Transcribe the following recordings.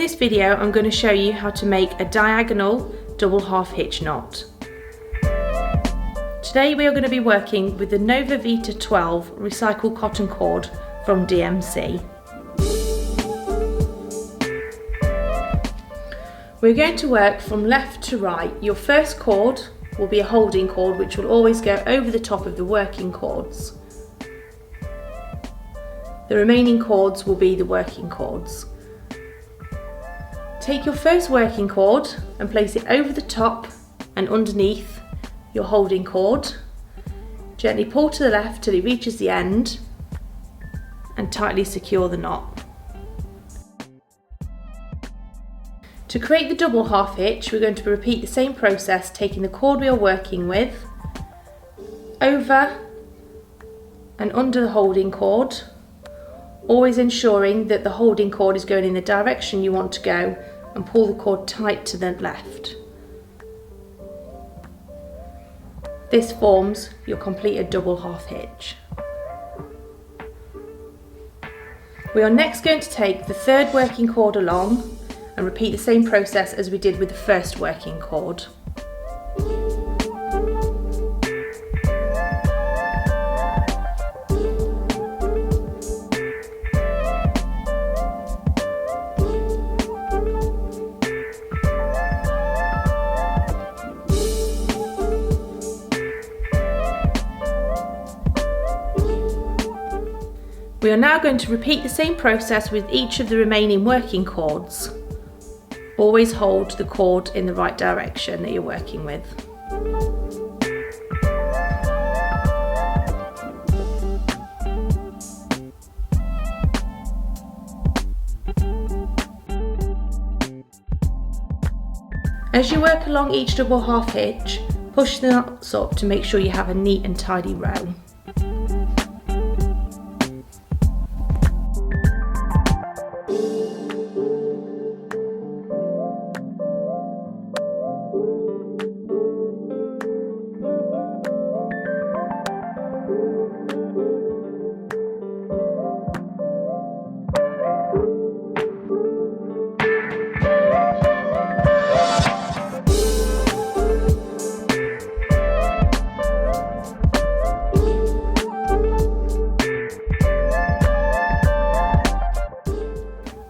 this video I'm going to show you how to make a diagonal double half hitch knot. Today we are going to be working with the Nova Vita 12 recycled cotton cord from DMC. We're going to work from left to right. Your first cord will be a holding cord which will always go over the top of the working cords. The remaining cords will be the working cords. Take your first working cord and place it over the top and underneath your holding cord. Gently pull to the left till it reaches the end and tightly secure the knot. To create the double half hitch, we're going to repeat the same process, taking the cord we are working with over and under the holding cord, always ensuring that the holding cord is going in the direction you want to go, and pull the cord tight to the left. This forms your completed double half hitch. We are next going to take the third working cord along and repeat the same process as we did with the first working cord. We are now going to repeat the same process with each of the remaining working cords. Always hold the cord in the right direction that you're working with. As you work along each double half hitch, push the knots up to make sure you have a neat and tidy row.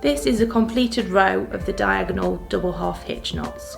This is a completed row of the diagonal double half hitch knots.